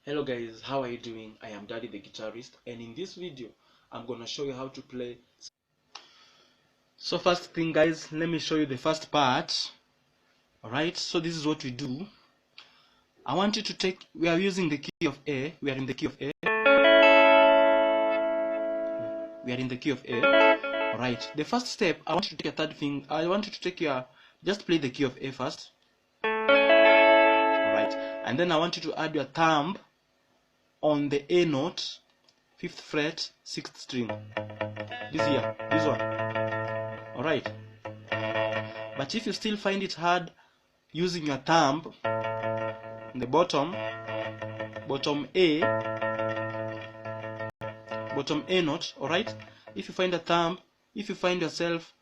Hello guys, how are you doing? I am Daddy the Guitarist, and in this video I'm gonna show you how to play. So first thing guys, let me show you the first part. Alright, so this is what we do. I want you to take, we are using the key of A, we are in the key of A. We are in the key of A. Alright, the first step, I want you to take your third finger, I want you to take your, just play the key of A first. Alright, and then I want you to add your thumb on the A note, 5th fret, 6th string. This here, this one. Alright. But if you still find it hard using your thumb, in the bottom A note, alright? If you find a thumb, if you find yourself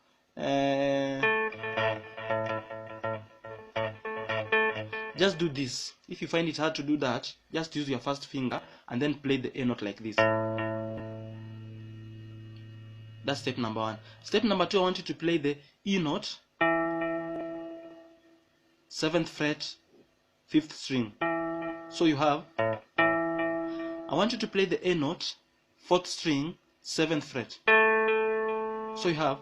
just do this. If you find it hard to do that, just use your first finger and then play the A note like this. That's step number 1. Step number 2, I want you to play the E note, 7th fret, 5th string. So you have, I want you to play the A note, 4th string, 7th fret. So you have,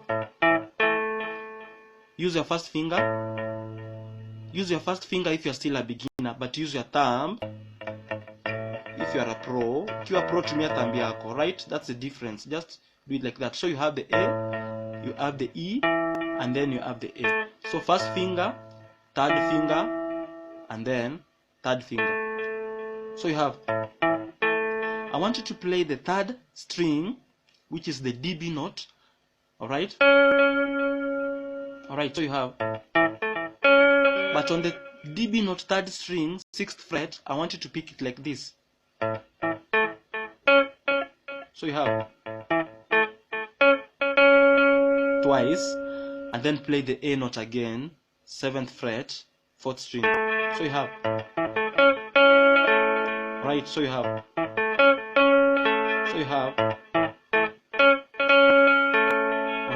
use your first finger. Use your first finger if you are still a beginner, but use your thumb if you are a pro. If you are pro, tumia thumb yako, right? That's the difference. Just do it like that. So you have the A, you have the E, and then you have the A. So first finger, third finger, and then third finger. So you have, I want you to play the third string, which is the DB note. Alright? Alright, so you have, but on the DB note, third string, 6th fret, I want you to pick it like this. So you have twice, and then play the A note again, 7th fret, 4th string. So you have, right? So you have,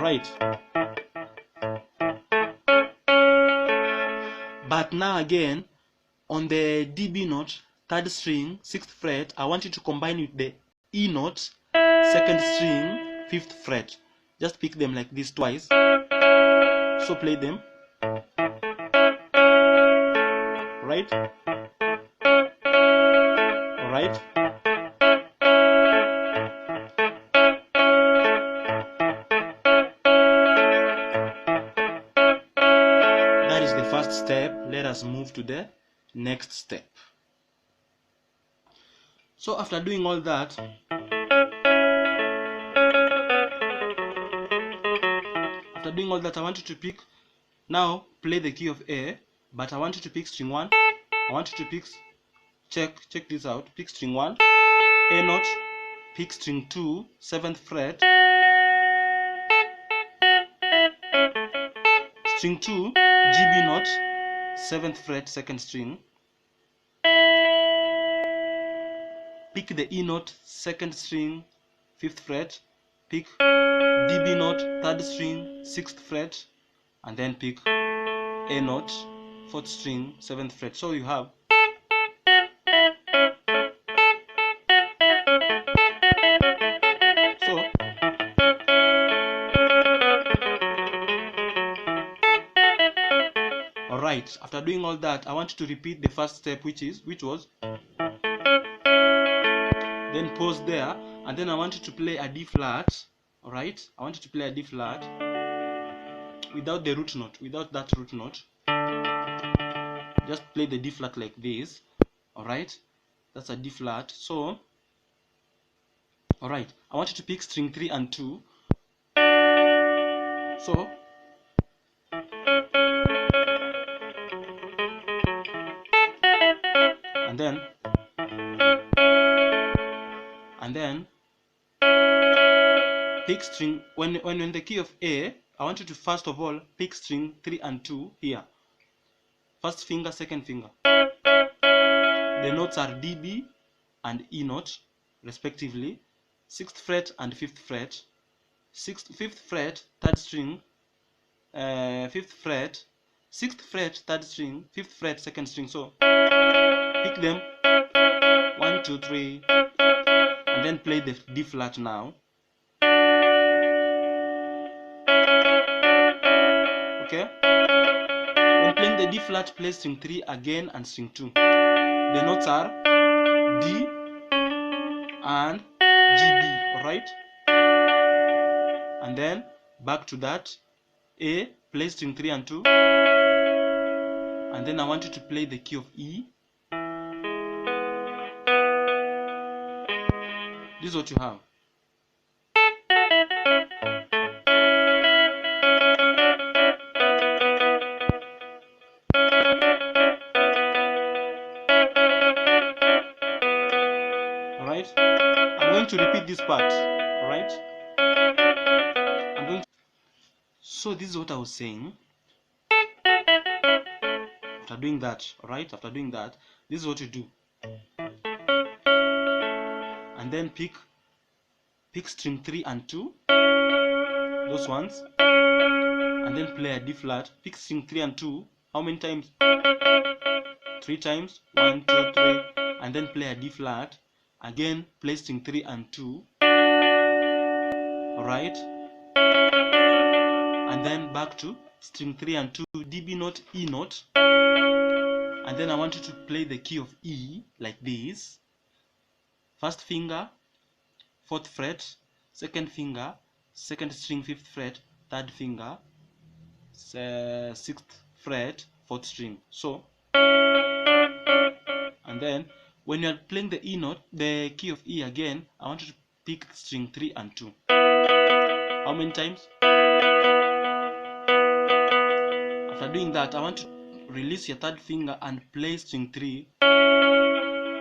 right? But now again, on the DB note, 3rd string, 6th fret, I want you to combine with the E note, 2nd string, 5th fret. Just pick them like this twice. So play them. Right? Alright? That is the first step. Let us move to the next step. So after doing all that, I want you to pick, now play the key of A, but I want you to pick string 1. I want you to pick, check this out, pick string 1, A note, pick string 2, 7th fret, string 2, GB note, 7th fret, 2nd string. Pick the E note, 2nd string, 5th fret. Pick D B note, 3rd string, 6th fret, and then pick A note, 4th string, 7th fret. So you have Alright, after doing all that, I want you to repeat the first step, which was then pause there, and then I want you to play a D flat. Alright, I want you to play a D flat without the root note, without that root note. Just play the D flat like this. Alright, that's a D flat. So, alright, I want you to pick string 3 and 2. So, and then pick string, when in the key of A, I want you to first of all pick string 3 and 2 here. First finger, second finger. The notes are D, B and E note respectively. 6th fret and 5th fret. 5th fret, 3rd string, 5th fret, 6th fret, 3rd string, 5th fret, 2nd string. So pick them 1, 2, 3, and then play the D flat now. Okay? When playing the D flat, play string 3 again and string 2. The notes are D and GB, alright? And then back to that, A, play string 3 and 2. And then I want you to play the key of E. This is what you have. Alright? I'm going to repeat this part. Alright? So this is what I was saying. After doing that, alright? After doing that, this is what you do. And then pick string 3 and 2. Those ones. And then play a D flat. Pick string 3 and 2. How many times? 3 times. 1, 2, 3. And then play a D flat. Again, play string 3 and 2. Alright? And then back to string 3 and 2, D, B note, E note. And then I want you to play the key of E like this. First finger, 4th fret, second finger, 2nd string, 5th fret, 3rd finger, 6th fret, 4th string. So, and then when you are playing the E note, the key of E again, I want you to pick string 3 and 2. How many times? After doing that, I want you to release your 3rd finger and play string 3.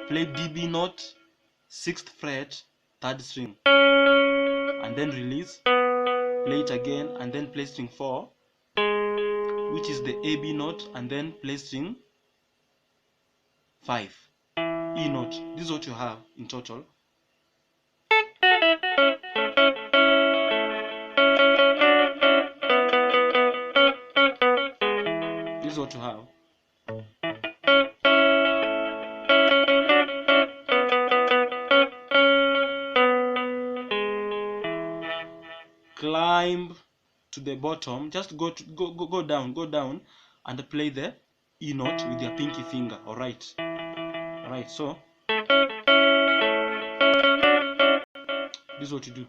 Play D, B note, 6th fret, 3rd string. And then release. Play it again and then play string 4, which is the A, B note, and then play string 5, E note. This is what you have in total. This is what you have. Climb to the bottom. Just go down and play the E note with your pinky finger. Alright. Alright, so this is what you do.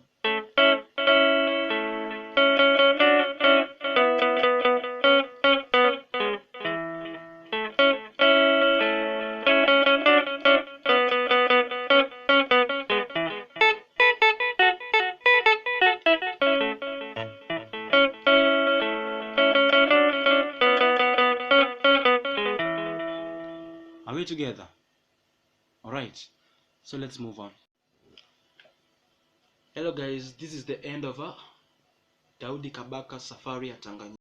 Are we together? Alright, so let's move on. Hello guys, this is the end of Daudi Kabaka Safari at Tanganyika.